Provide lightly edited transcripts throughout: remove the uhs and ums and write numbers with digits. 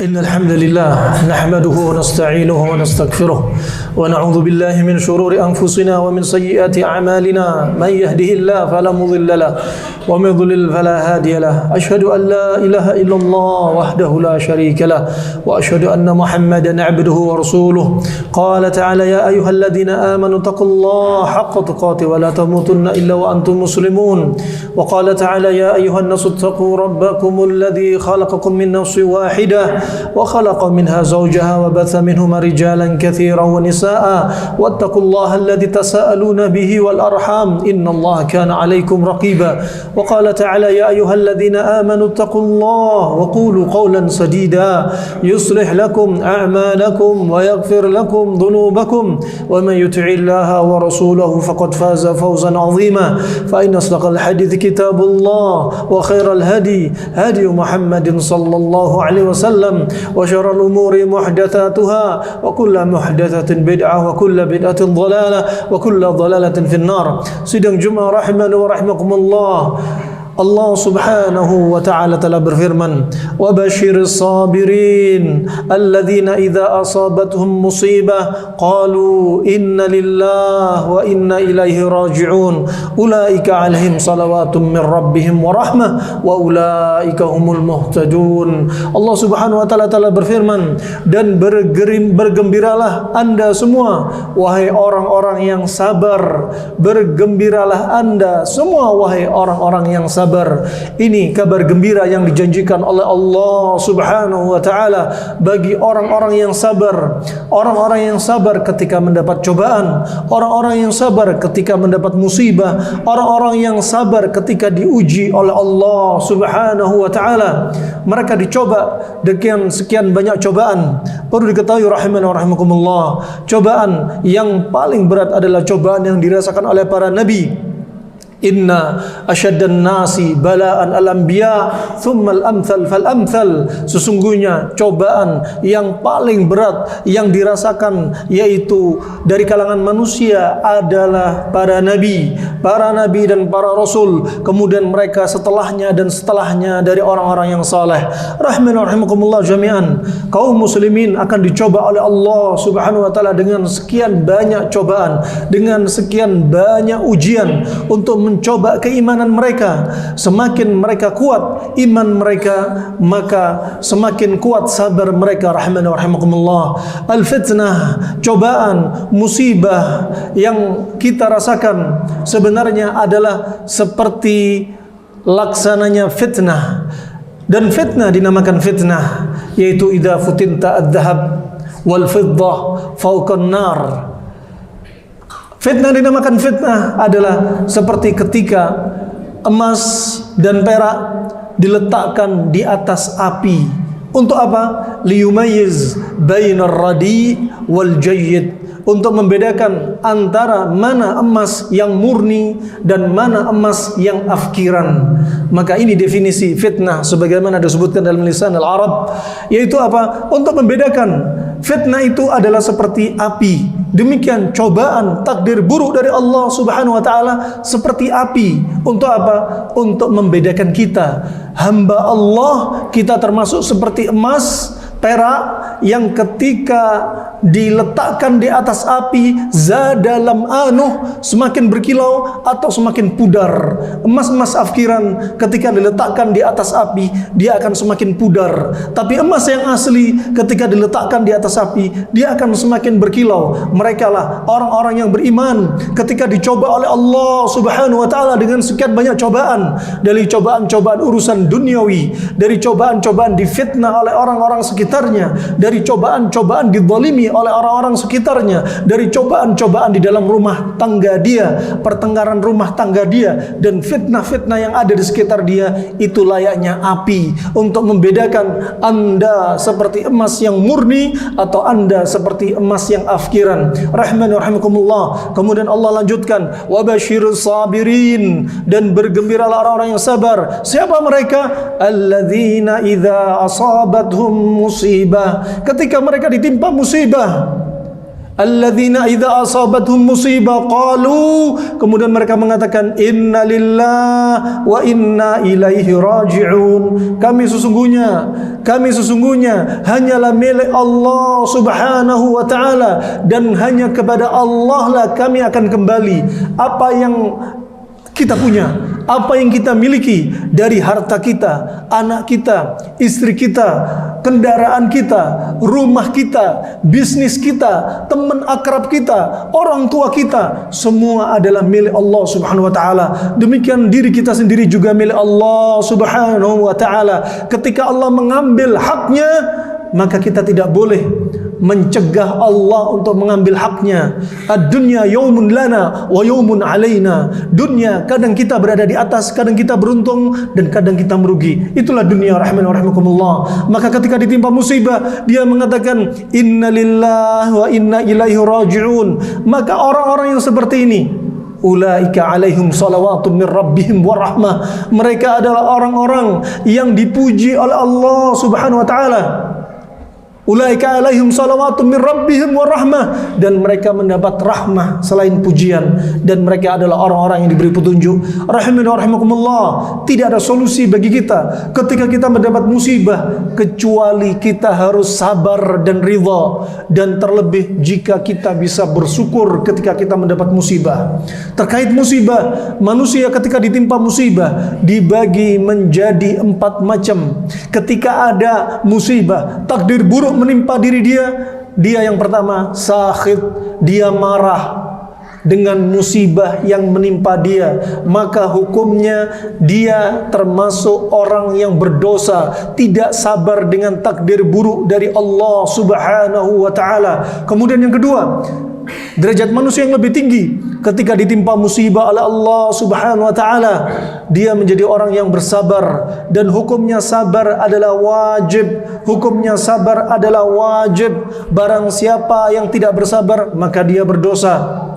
إن الحمد لله نحمده ونستعينه ونستغفره ونعوذ بالله من شرور أنفسنا ومن سيئات أعمالنا من يهده الله فلا مضل له ومن يضلل فلا هادي له أشهد أن لا إله إلا الله وحده لا شريك له وأشهد أن محمدا عبده ورسوله قال تعالى يا أيها الذين آمنوا اتقوا الله حق تقاته ولا تموتن إلا وأنتم مسلمون وقال تعالى يا أيها الناس اتقوا ربكم الذي خلقكم من نفس واحدة وخلق منها زوجها وبث منهما رجالا كثيرا ونساء واتقوا الله الذي تساءلون به والأرحام إن الله كان عليكم رقيبا وقال تعالى يا أيها الذين آمنوا اتقوا الله وقولوا قولا سديدا يصلح لكم أعمالكم ويغفر لكم ذنوبكم ومن يطع الله ورسوله فقد فاز فوزا عظيما فإن أصدق الحديث كتاب الله وخير الهدي هدي محمد صلى الله عليه وسلم وشر الأمور محدثاتها وكل محدثة بدعة وكل بدعة ضلالة وكل ضلالة في النار. Sidang Jumat rahimani wa rahimakumullah. Allah subhanahu wa ta'ala telah berfirman wa basyiris sabirin alladzina idza asabatuhum musibah qalu inna lillahi wa inna ilaihi raji'un ulaika alaihim salawatun min rabbihim wa rahmah wa ulaika humul muhtadun. Allah subhanahu wa ta'ala telah berfirman dan bergembiralah anda semua wahai orang-orang yang sabar, bergembiralah anda semua wahai orang-orang yang sabar. Ini kabar gembira yang dijanjikan oleh Allah subhanahu wa ta'ala bagi orang-orang yang sabar. Orang-orang yang sabar ketika mendapat cobaan, orang-orang yang sabar ketika mendapat musibah, orang-orang yang sabar ketika diuji oleh Allah subhanahu wa ta'ala. Mereka dicoba dengan sekian banyak cobaan. Perlu diketahui rahimani wa rahimakumullah, cobaan yang paling berat adalah cobaan yang dirasakan oleh para nabi. Inna asyaddan nasi bala'an al-anbiya thumma al-amthal fal-amthal. Sesungguhnya cobaan yang paling berat yang dirasakan yaitu dari kalangan manusia adalah para nabi dan para rasul, kemudian mereka setelahnya dan setelahnya dari orang-orang yang saleh. Rahimani wa rahimakumullah jami'an. Kaum muslimin akan dicoba oleh Allah subhanahu wa ta'ala dengan sekian banyak cobaan, dengan sekian banyak ujian untuk mencoba keimanan mereka. Semakin mereka kuat iman mereka, maka semakin kuat sabar mereka. Rahimani wa rahimakumullah. Al-fitnah, cobaan, musibah yang kita rasakan sebenarnya adalah seperti laksananya fitnah. Dan fitnah dinamakan fitnah yaitu idza futinta adh-dhahab wal fiddah fawqa an-nar. Fitnah dinamakan fitnah adalah seperti ketika emas dan perak diletakkan di atas api. Untuk apa? Liyumayyiz bainar radi wal jayyid. Untuk membedakan antara mana emas yang murni dan mana emas yang afkiran. Maka ini definisi fitnah sebagaimana disebutkan dalam lisan al-Arab, yaitu apa? Untuk membedakan fitnah itu adalah seperti api. Demikian cobaan takdir buruk dari Allah subhanahu wa ta'ala seperti api. Untuk apa? Untuk membedakan kita hamba Allah, kita termasuk seperti emas, perak yang ketika diletakkan di atas api zadalam anuh, semakin berkilau atau semakin pudar. Emas-emas afkiran ketika diletakkan di atas api dia akan semakin pudar, tapi emas yang asli ketika diletakkan di atas api dia akan semakin berkilau. Mereka lah orang-orang yang beriman ketika dicoba oleh Allah subhanahu wa ta'ala dengan sekian banyak cobaan, dari cobaan-cobaan urusan duniawi, dari cobaan-cobaan difitnah oleh orang-orang sekitarnya, dari cobaan-cobaan dizalimi oleh orang-orang sekitarnya, dari cobaan-cobaan di dalam rumah tangga dia, pertengkaran rumah tangga dia, dan fitnah-fitnah yang ada di sekitar dia. Itu layaknya api untuk membedakan anda seperti emas yang murni atau anda seperti emas yang afkiran. Rahmani wa rahimakumullah. Kemudian Allah lanjutkan wa basyirus sabirin, dan bergembiralah orang-orang yang sabar. Siapa mereka? Alladzina idza asabathum musibah, ketika mereka ditimpa musibah. Alladzina idza asabatuhum musibah qalu, kemudian mereka mengatakan inna lillahi wa inna ilaihi raji'un. Kami sesungguhnya hanyalah milik Allah Subhanahu wa taala, dan hanya kepada Allah lah kami akan kembali. Apa yang kita punya, apa yang kita miliki dari harta kita, anak kita, istri kita, kendaraan kita, rumah kita, bisnis kita, teman akrab kita, orang tua kita, semua adalah milik Allah Subhanahu wa taala. Demikian diri kita sendiri juga milik Allah Subhanahu wa taala. Ketika Allah mengambil haknya, maka kita tidak boleh mencegah Allah untuk mengambil haknya. Ad-dunya yaumun lana wa yaumun alaina. Dunia kadang kita berada di atas, kadang kita beruntung, dan kadang kita merugi. Itulah dunia, rahimani wa rahimakumullah. Maka ketika ditimpa musibah, dia mengatakan inna lillahi wa inna ilaihi raji'un. Maka orang-orang yang seperti ini, ulaika alaihim salawatun min rabbihim wa rahmah, mereka adalah orang-orang yang dipuji oleh Allah Subhanahu wa taala. Ulaika alaihim salawatun min rabbihim wa rahmah, dan mereka mendapat rahmah selain pujian, dan mereka adalah orang-orang yang diberi petunjuk. Rahimani wa rahimakumullah, tidak ada solusi bagi kita ketika kita mendapat musibah kecuali kita harus sabar dan ridha, dan terlebih jika kita bisa bersyukur ketika kita mendapat musibah. Terkait musibah, manusia ketika ditimpa musibah dibagi menjadi 4 macam. Ketika ada musibah, takdir buruk menimpa diri dia, dia yang pertama sakhit, dia marah dengan musibah yang menimpa dia, maka hukumnya dia termasuk orang yang berdosa, tidak sabar dengan takdir buruk dari Allah Subhanahu wa taala. Kemudian yang kedua, derajat manusia yang lebih tinggi ketika ditimpa musibah oleh Allah Subhanahu wa taala, dia menjadi orang yang bersabar, dan hukumnya sabar adalah wajib. Hukumnya sabar adalah wajib. Barang siapa yang tidak bersabar, maka dia berdosa.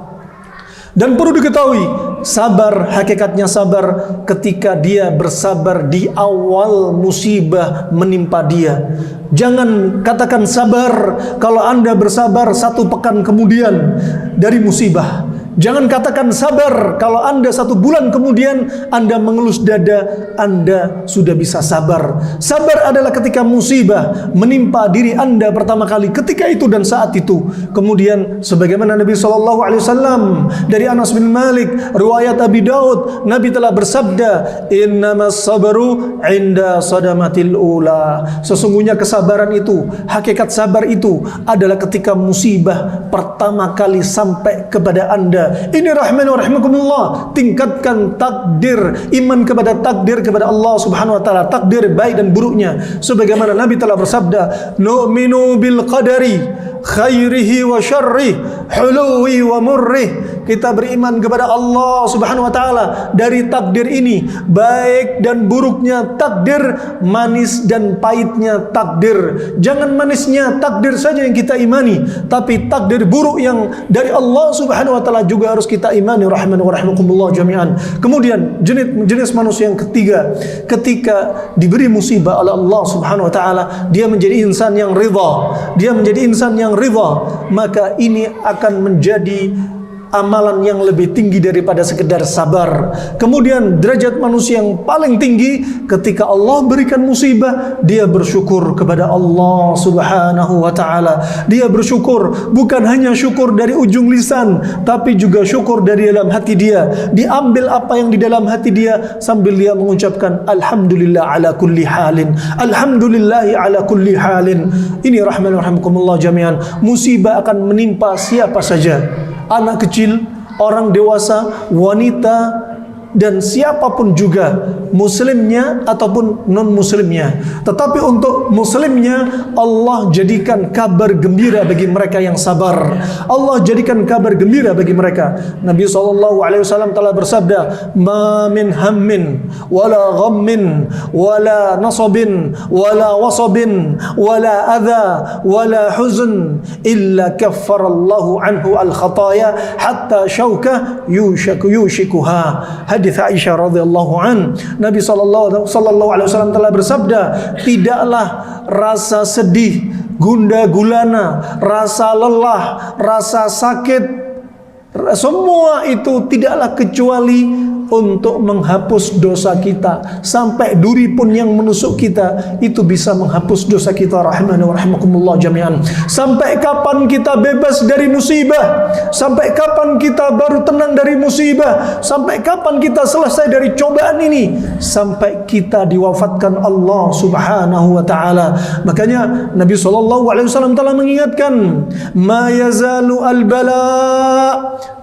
Dan perlu diketahui, sabar, hakikatnya sabar ketika dia bersabar di awal musibah menimpa dia. Jangan katakan sabar kalau Anda bersabar 1 pekan kemudian dari musibah. Jangan katakan sabar kalau Anda 1 bulan kemudian Anda mengelus dada, Anda sudah bisa sabar. Sabar adalah ketika musibah menimpa diri Anda pertama kali, ketika itu dan saat itu. Kemudian sebagaimana Nabi SAW dari Anas bin Malik, riwayat Abi Daud, Nabi telah bersabda, innamas sabru inda sadamatil ula. Sesungguhnya kesabaran itu, hakikat sabar itu adalah ketika musibah pertama kali sampai kepada Anda. Ini rahmani wa rahimakumullah, tingkatkan takdir, iman kepada takdir kepada Allah Subhanahu wa taala, takdir baik dan buruknya. Sebagaimana Nabi telah bersabda, nu'minu bil qadari khairihi wa syarrih, huluwi wa murrih. Kita beriman kepada Allah Subhanahu wa taala dari takdir ini, baik dan buruknya takdir, manis dan pahitnya takdir. Jangan manisnya takdir saja yang kita imani, tapi takdir buruk yang dari Allah Subhanahu wa taala juga harus kita imani, rahimani wa rahimakumullah jami'an. Kemudian jenis manusia yang ketiga, ketika diberi musibah oleh Allah Subhanahu wa taala, dia menjadi insan yang ridha. Dia menjadi insan yang ridha, maka ini akan menjadi amalan yang lebih tinggi daripada sekedar sabar. Kemudian derajat manusia yang paling tinggi, ketika Allah berikan musibah, dia bersyukur kepada Allah Subhanahu wa taala. Dia bersyukur, bukan hanya syukur dari ujung lisan, tapi juga syukur dari dalam hati dia. Diambil apa yang di dalam hati dia sambil dia mengucapkan alhamdulillah ala kulli halin, alhamdulillahi ala kulli halin. Ini rahmani wa rahimakumullah jami'an. Musibah akan menimpa siapa saja, anak kecil, orang dewasa, wanita, dan siapapun juga, muslimnya ataupun non-muslimnya. Tetapi untuk muslimnya, Allah jadikan kabar gembira bagi mereka yang sabar. Allah jadikan kabar gembira bagi mereka. Nabi SAW telah bersabda, ma min hammin wala ghammin wala nasabin wala wasabin wala adha wala huzn illa kaffarallahu anhu al-khataya hatta syauka yushikuha. Hadis Aisyah radhiyallahu an, Nabi sallallahu alaihi wasallam telah bersabda, tidaklah rasa sedih, gundah gulana, rasa lelah, rasa sakit, semua itu tidaklah kecuali untuk menghapus dosa kita. Sampai duri pun yang menusuk kita itu bisa menghapus dosa kita. Rahimani wa rahimakumullah jami'an. Sampai kapan kita bebas dari musibah? Sampai kapan kita baru tenang dari musibah? Sampai kapan kita selesai dari cobaan ini? Sampai kita diwafatkan Allah subhanahu wa ta'ala. Makanya Nabi SAW telah mengingatkan, ma yazalu al-bala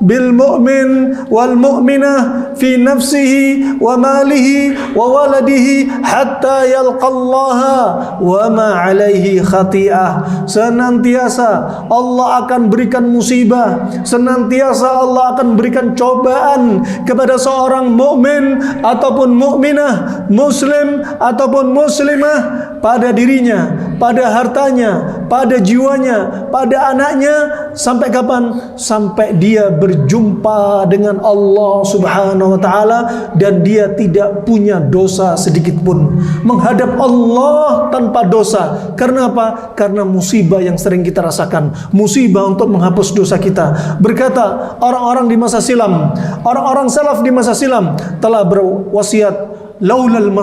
bil mu'min wal mu'minah fi nafsihi wa malihi wa waladihi hatta yalqallaha wa ma alaihi khati'ah. Senantiasa Allah akan berikan musibah, senantiasa Allah akan berikan cobaan kepada seorang mukmin ataupun mukminah, muslim ataupun muslimah, pada dirinya, pada hartanya, pada jiwanya, pada anaknya. Sampai kapan? Sampai dia berjumpa dengan Allah subhanahu wa ta'ala dan dia tidak punya dosa sedikit pun, menghadap Allah tanpa dosa. Karena apa? Karena musibah yang sering kita rasakan, musibah untuk menghapus dosa kita. Berkata orang-orang di masa silam, orang-orang salaf di masa silam telah berwasiat, laulal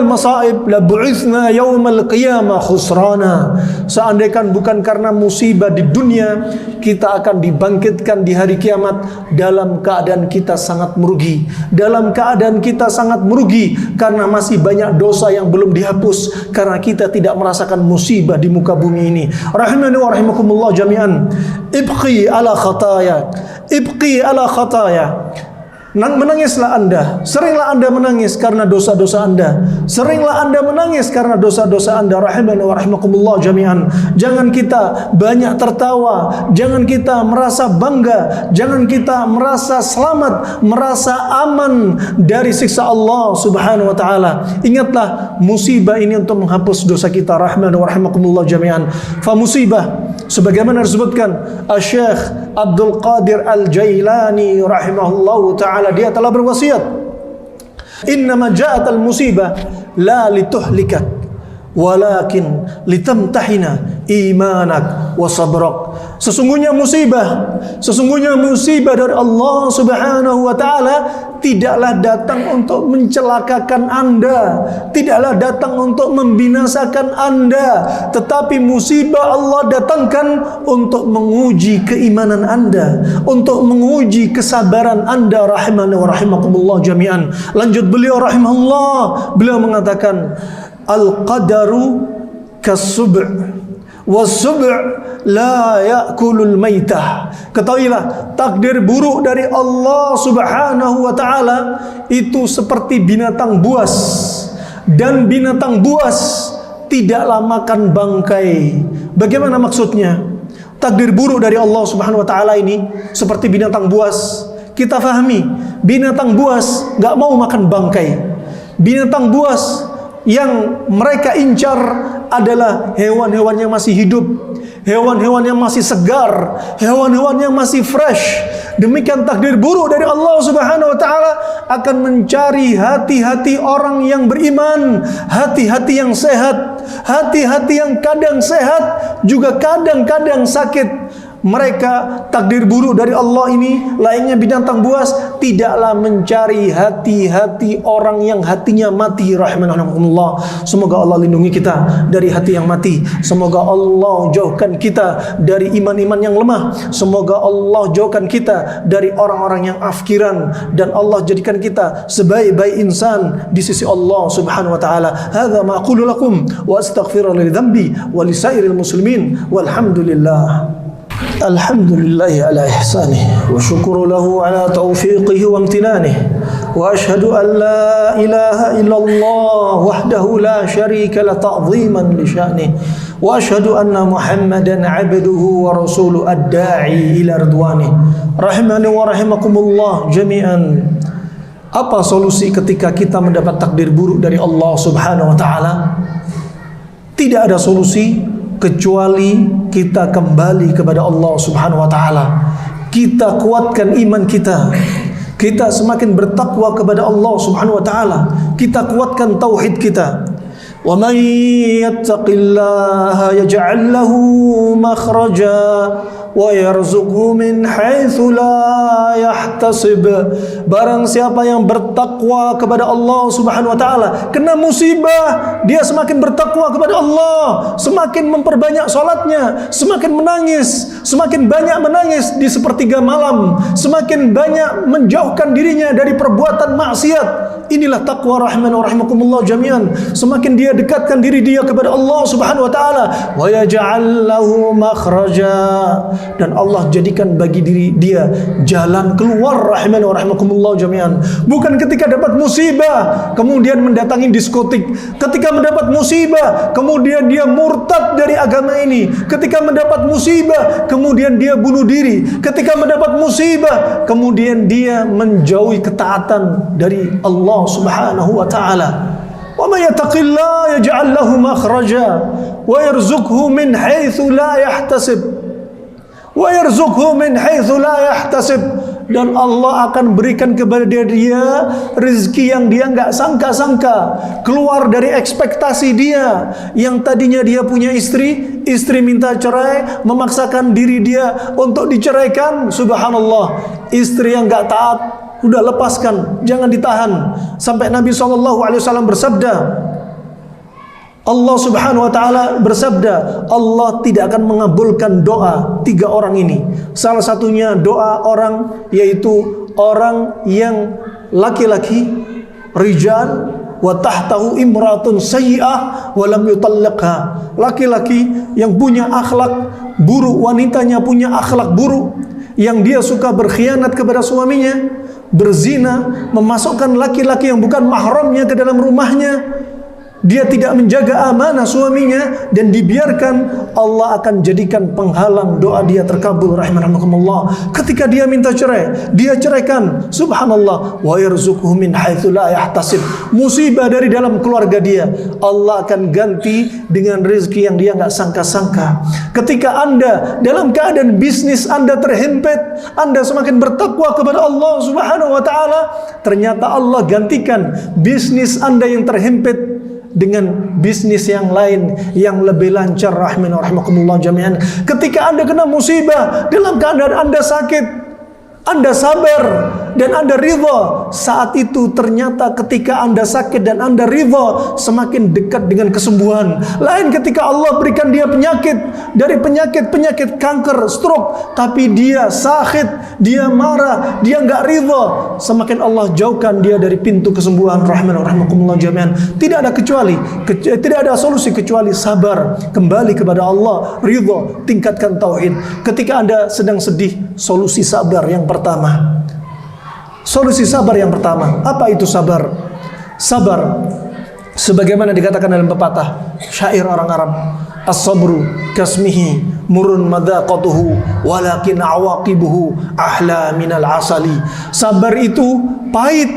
masaib la bu'ithna yaumal qiyamah khusrana. Seandainya bukan karena musibah di dunia, kita akan dibangkitkan di hari kiamat dalam keadaan kita sangat merugi, dalam keadaan kita sangat merugi karena masih banyak dosa yang belum dihapus, karena kita tidak merasakan musibah di muka bumi ini. Rahimani wa rahimakumullah jami'an. Ibqi ala khataya, ibqi ala khataya. Menangislah Anda, seringlah Anda menangis karena dosa-dosa Anda, seringlah Anda menangis karena dosa-dosa Anda. Rahimani wa rahimakumullah jami'an. Jangan kita banyak tertawa, jangan kita merasa bangga, jangan kita merasa selamat, merasa aman dari siksa Allah subhanahu wa ta'ala. Ingatlah musibah ini untuk menghapus dosa kita. Rahimani wa rahimakumullah jami'an. Fa musibah, sebagaimana disebutkan Syekh Abdul Qadir Al-Jailani rahimahullahu ta'ala, dia telah berwasiat, innama ja'at al-musibah la lituhlikak walakin litamtahina imanak wa sabrak. Sesungguhnya musibah dari Allah subhanahu wa ta'ala tidaklah datang untuk mencelakakan Anda, tidaklah datang untuk membinasakan Anda, tetapi musibah Allah datangkan untuk menguji keimanan Anda, untuk menguji kesabaran Anda. Rahimani wa rahimakumullah jami'an. Lanjut beliau rahimahullah, beliau mengatakan, al-qadaru kas-sub' was-sub' la ya'kulul maitah. Ketahuilah, takdir buruk dari Allah subhanahu wa ta'ala itu seperti binatang buas, dan binatang buas tidaklah makan bangkai. Bagaimana maksudnya? Takdir buruk dari Allah subhanahu wa ta'ala ini seperti binatang buas. Kita fahami, binatang buas gak mau makan bangkai. Binatang buas yang mereka incar adalah hewan-hewan yang masih hidup, hewan-hewan yang masih segar, hewan-hewan yang masih fresh. Demikian takdir buruk dari Allah subhanahu wa ta'ala akan mencari hati-hati orang yang beriman, hati-hati yang sehat, hati-hati yang kadang sehat juga kadang-kadang sakit. Mereka, takdir buruk dari Allah ini layaknya binatang buas, tidaklah mencari hati-hati orang yang hatinya mati. Rahimahumullah. Semoga Allah lindungi kita dari hati yang mati. Semoga Allah jauhkan kita dari iman-iman yang lemah. Semoga Allah jauhkan kita dari orang-orang yang afkiran, dan Allah jadikan kita sebaik-baik insan di sisi Allah subhanahu wa ta'ala. Hadza ma aqulu lakum wa astaghfiru li dhanbi wa li sairil muslimin walhamdulillah. Alhamdulillahi ala ihsanih wa syukru lahu ala taufiqihi wa amtinanih wa ashhadu an la ilaha illallah wahdahu la syarika la ta'ziman li sya'nih wa ashhadu anna Muhammadan abduhu wa rasuluhu ad-da'i ila ridwanih. Rahimani wa rahimakumullah jami'an. Apa solusi ketika kita mendapat takdir buruk dari Allah subhanahu wa ta'ala? Tidak ada solusi kecuali kita kembali kepada Allah subhanahu wa ta'ala. Kita kuatkan iman kita, kita semakin bertakwa kepada Allah subhanahu wa ta'ala, kita kuatkan tauhid kita, Wa man yattaqillaha yaj'al lahu makhraja wa yarzuqhu min haitsu la yahtasib. Barang siapa yang bertakwa kepada Allah Subhanahu wa taala, kena musibah, dia semakin bertakwa kepada Allah, semakin memperbanyak salatnya, semakin menangis, semakin banyak menangis di sepertiga malam, semakin banyak menjauhkan dirinya dari perbuatan maksiat. Inilah takwa rahman wa rahimakumullah jami'an. Semakin dia dekatkan diri dia kepada Allah Subhanahu wa taala, wa yaj'al lahu makhraja, dan Allah jadikan bagi diri dia jalan keluar rahman wa rahimakumullah jami'an. Bukan ketika dapat musibah kemudian mendatangi diskotik, ketika mendapat musibah kemudian dia murtad dari agama ini, ketika mendapat musibah kemudian dia bunuh diri, ketika mendapat musibah kemudian dia menjauhi ketaatan dari Allah Subhanahu wa taala. Wa may yattaqillaha yaj'al lahu makhraja wa yarzuqhu min haitsu la yahtasib. Wa yarzuqhu min haitsu la yahtasib, dan Allah akan berikan kepada dia rezeki yang dia enggak sangka-sangka, keluar dari ekspektasi dia. Yang tadinya dia punya istri minta cerai, memaksakan diri dia untuk diceraikan. Subhanallah, istri yang enggak taat, udah lepaskan, jangan ditahan. Sampai Nabi SAW bersabda, Allah Subhanahu wa taala bersabda, Allah tidak akan mengabulkan doa 3 orang ini. Salah satunya doa orang, yaitu orang yang laki-laki, rijal wa tahtahu imratun sayyi'ah wa lam yutallaqha. Laki-laki yang punya akhlak buruk, wanitanya punya akhlak buruk, yang dia suka berkhianat kepada suaminya, berzina, memasukkan laki-laki yang bukan mahramnya ke dalam rumahnya, dia tidak menjaga amanah suaminya, dan dibiarkan, Allah akan jadikan penghalang doa dia terkabul rahimakumullah. Ketika dia minta cerai, dia ceraikan. Subhanallah, wa yarzuqhu min haitsu la yahtasib. Musibah dari dalam keluarga dia, Allah akan ganti dengan rezeki yang dia enggak sangka-sangka. Ketika Anda dalam keadaan bisnis Anda terhimpit, Anda semakin bertakwa kepada Allah Subhanahu wa taala, ternyata Allah gantikan bisnis Anda yang terhimpit dengan bisnis yang lain yang lebih lancar rahimakumullah jami'an. Ketika Anda kena musibah, dalam keadaan Anda sakit, Anda sabar dan Anda ridha. Saat itu ternyata ketika Anda sakit dan Anda ridha, semakin dekat dengan kesembuhan. Lain ketika Allah berikan dia penyakit, dari penyakit kanker, stroke, tapi dia sakit, dia marah, dia enggak ridha, semakin Allah jauhkan dia dari pintu kesembuhan rahimakumullah jami'an. Tidak ada kecuali, tidak ada solusi kecuali sabar, kembali kepada Allah, ridha, tingkatkan tauhid. Ketika Anda sedang sedih, solusi sabar yang pertama. Solusi sabar yang pertama. Apa itu sabar? Sabar, sebagaimana dikatakan dalam pepatah syair orang Arab, as-sabru kasmihi murun madaqatuhu walakin awaqibuhu ahla minal asali. Sabar itu pahit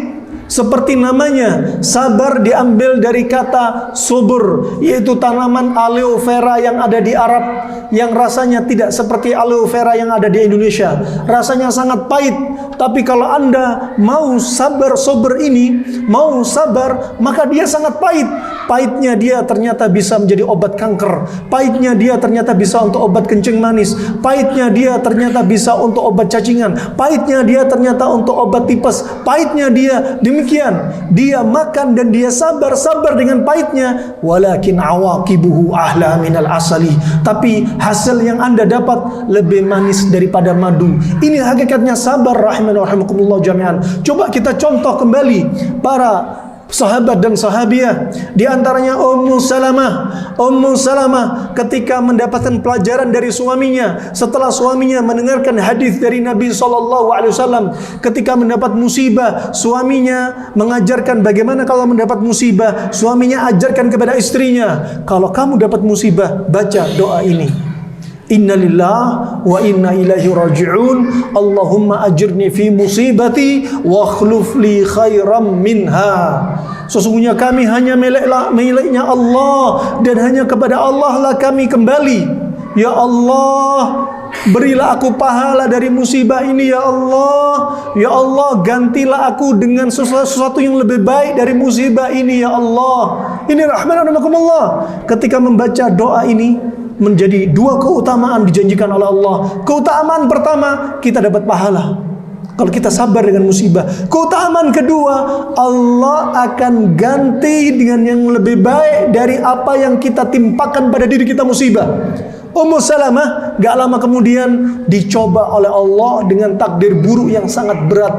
seperti namanya. Sabar diambil dari kata subur, yaitu tanaman aloe vera yang ada di Arab, yang rasanya tidak seperti aloe vera yang ada di Indonesia. Rasanya sangat pahit. Tapi kalau Anda mau sabar ini, mau sabar, maka dia sangat pahit. Pahitnya dia ternyata bisa menjadi obat kanker. Pahitnya dia ternyata bisa untuk obat kencing manis. Pahitnya dia ternyata bisa untuk obat cacingan. Pahitnya dia ternyata untuk obat tipes. Pahitnya dia demikian. Dia makan dan dia sabar dengan pahitnya. Walakin awaqibuhu ahla minal asali. Tapi hasil yang Anda dapat lebih manis daripada madu. Ini hakikatnya sabar rahimakumullah jami'an. Coba kita contoh kembali para sahabat dan sahabiah. Di antaranya Ummu Salamah ketika mendapatkan pelajaran dari suaminya, setelah suaminya mendengarkan hadis dari Nabi SAW, ketika mendapat musibah, suaminya mengajarkan bagaimana kalau mendapat musibah. Suaminya ajarkan kepada istrinya, kalau kamu dapat musibah, baca doa ini: Innalillah wa inna ilaihi raji'un. Allahumma ajirni fi musibati wa akhluf li khairam minha. Sesungguhnya kami hanya miliknya Allah, dan hanya kepada Allah lah kami kembali. Ya Allah, berilah aku pahala dari musibah ini ya Allah. Ya Allah, gantilah aku dengan sesuatu yang lebih baik dari musibah ini ya Allah. Ini rahmanakumullah. Ketika membaca doa ini, menjadi dua keutamaan dijanjikan oleh Allah. Keutamaan pertama, kita dapat pahala kalau kita sabar dengan musibah. Keutamaan kedua, Allah akan ganti dengan yang lebih baik dari apa yang kita timpakan pada diri kita musibah. Ummu Salamah gak lama kemudian dicoba oleh Allah dengan takdir buruk yang sangat berat.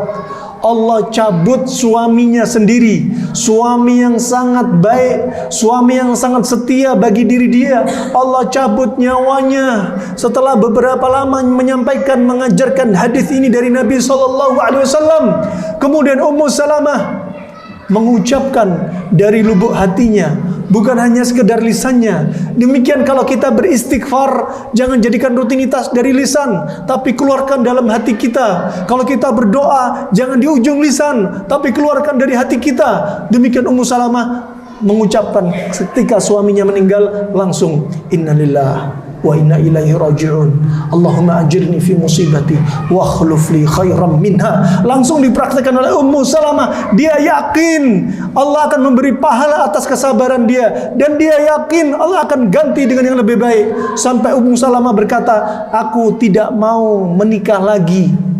Allah cabut suaminya sendiri, suami yang sangat baik, suami yang sangat setia bagi diri dia. Allah cabut nyawanya setelah beberapa lama mengajarkan hadis ini dari Nabi SAW. Kemudian Ummu Salamah mengucapkan dari lubuk hatinya, bukan hanya sekedar lisannya. Demikian kalau kita beristighfar, jangan jadikan rutinitas dari lisan, tapi keluarkan dalam hati kita. Kalau kita berdoa, jangan di ujung lisan, tapi keluarkan dari hati kita. Demikian Ummu Salamah mengucapkan ketika suaminya meninggal, langsung innalillahi wa inna ilaihi raji'un. Allahumma ajirni fi musibati wa akhluf li khairan minha. Langsung dipraktikkan oleh Ummu Salamah. Dia yakin Allah akan memberi pahala atas kesabaran dia, dan dia yakin Allah akan ganti dengan yang lebih baik. Sampai Ummu Salamah berkata, aku tidak mau menikah lagi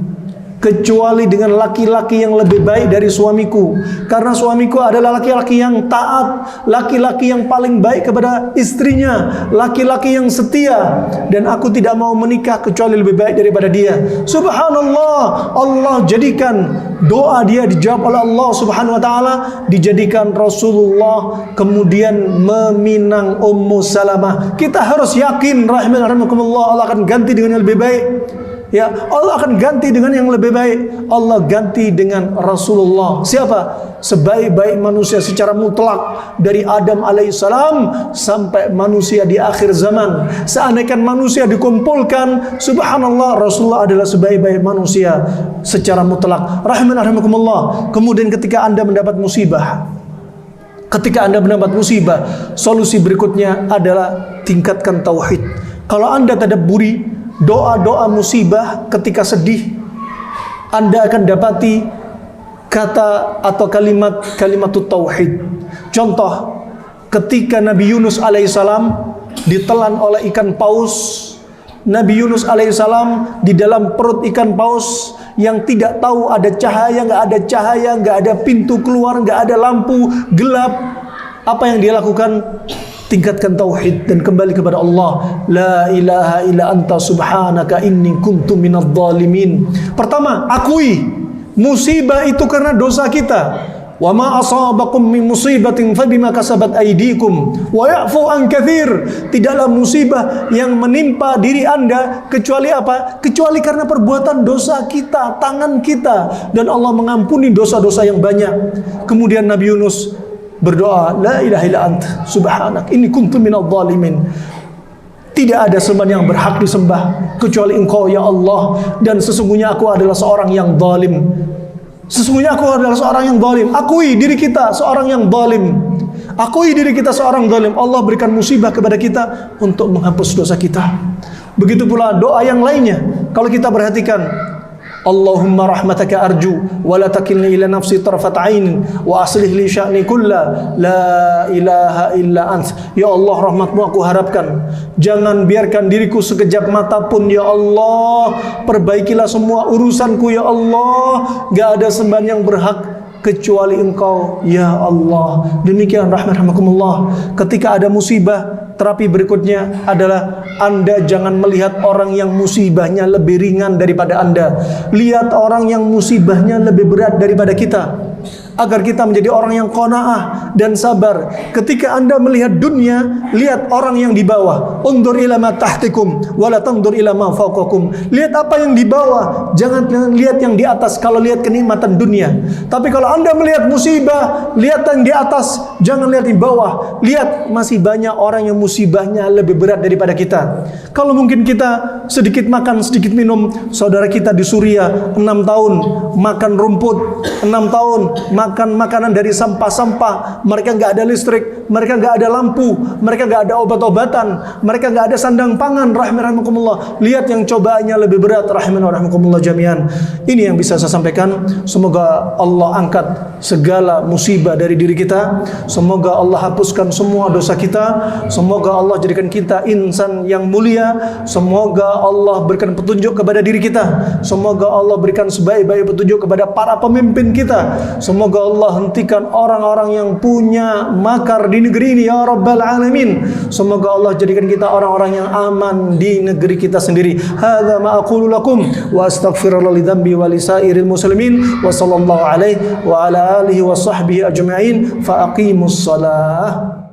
kecuali dengan laki-laki yang lebih baik dari suamiku, karena suamiku adalah laki-laki yang taat, laki-laki yang paling baik kepada istrinya, laki-laki yang setia, dan aku tidak mau menikah kecuali lebih baik daripada dia. Subhanallah, Allah jadikan doa dia dijawab oleh Allah Subhanahu wa taala, dijadikan Rasulullah kemudian meminang Ummu Salamah. Kita harus yakin rahimakumullah, Allah akan ganti dengan yang lebih baik. Ya, Allah akan ganti dengan yang lebih baik. Allah ganti dengan Rasulullah. Siapa? Sebaik-baik manusia secara mutlak, dari Adam alaihissalam sampai manusia di akhir zaman. Seandainya manusia dikumpulkan, subhanallah, Rasulullah adalah sebaik-baik manusia secara mutlak. Rahimakumullah. Kemudian ketika Anda mendapat musibah, solusi berikutnya adalah tingkatkan tauhid. Kalau Anda tadabburi doa-doa musibah ketika sedih, Anda akan dapati kata atau kalimat tauhid. Contoh, ketika Nabi Yunus alaihissalam ditelan oleh ikan paus, Nabi Yunus alaihissalam di dalam perut ikan paus yang tidak tahu ada cahaya, nggak ada pintu keluar, nggak ada lampu, gelap. Apa yang dia lakukan? Tingkatkan tauhid dan kembali kepada Allah. La ilaha illa anta subhanaka inni kuntu minadh dhalimin. Pertama, akui musibah itu karena dosa kita. Wa ma asabakum min musibatin fabima kasabat aydikum wa ya'fu an katsir. Tidaklah musibah yang menimpa diri Anda kecuali apa? Kecuali karena perbuatan dosa kita, tangan kita, dan Allah mengampuni dosa-dosa yang banyak. Kemudian Nabi Yunus berdoa, la ilaha illa anta subhanak inni kuntu minadh dhalimin. Tidak ada sembahan yang berhak disembah kecuali Engkau ya Allah, dan sesungguhnya aku adalah seorang yang zalim. Akui diri kita seorang yang zalim. Allah berikan musibah kepada kita untuk menghapus dosa kita. Begitu pula doa yang lainnya. Kalau kita perhatikan, Allahumma rahmataka arju wa la takilni ila nafsi tarfat ain wa aslih li sya'ni kulla la ilaha illa ant. Ya Allah, rahmatmu aku harapkan, jangan biarkan diriku sekejap mata pun ya Allah. Perbaikilah semua urusanku ya Allah. Gak ada sembahan yang berhak kecuali Engkau ya Allah. Demikian rahmatullah. Ketika ada musibah, terapi berikutnya adalah Anda jangan melihat orang yang musibahnya lebih ringan daripada Anda. Lihat orang yang musibahnya lebih berat daripada kita, agar kita menjadi orang yang qanaah dan sabar. Ketika Anda melihat dunia, lihat orang yang di bawah. Undur ila ma tahtikum wa la tandur ila ma fawqakum. Lihat apa yang di bawah, jangan lihat yang di atas kalau lihat kenikmatan dunia. Tapi kalau Anda melihat musibah, lihat yang di atas, jangan lihat di bawah. Lihat masih banyak orang yang musibahnya lebih berat daripada kita. Kalau mungkin kita sedikit makan, sedikit minum, saudara kita di Suriah 6 tahun makan rumput, 6 tahun makan makanan dari sampah-sampah, mereka nggak ada listrik, mereka nggak ada lampu, mereka nggak ada obat-obatan, mereka nggak ada sandang pangan, rahimakumullah. Lihat yang cobaannya lebih berat, rahimakumullah jami'an. Ini yang bisa saya sampaikan. Semoga Allah angkat segala musibah dari diri kita, semoga Allah hapuskan semua dosa kita, semoga Allah jadikan kita insan yang mulia, semoga Allah berikan petunjuk kepada diri kita, semoga Allah berikan sebaik-baik petunjuk kepada para pemimpin kita, semoga Allah hentikan orang-orang yang punya makar di negeri ini ya Rabbal Alamin, semoga Allah jadikan kita orang-orang yang aman di negeri kita sendiri. Hadza ma aqulu lakum wa astaghfirullah li dzambi wa li sairil muslimin wa sallallahu alaihi wa ala alihi wa sahbihi ajma'in fa aqimus salah.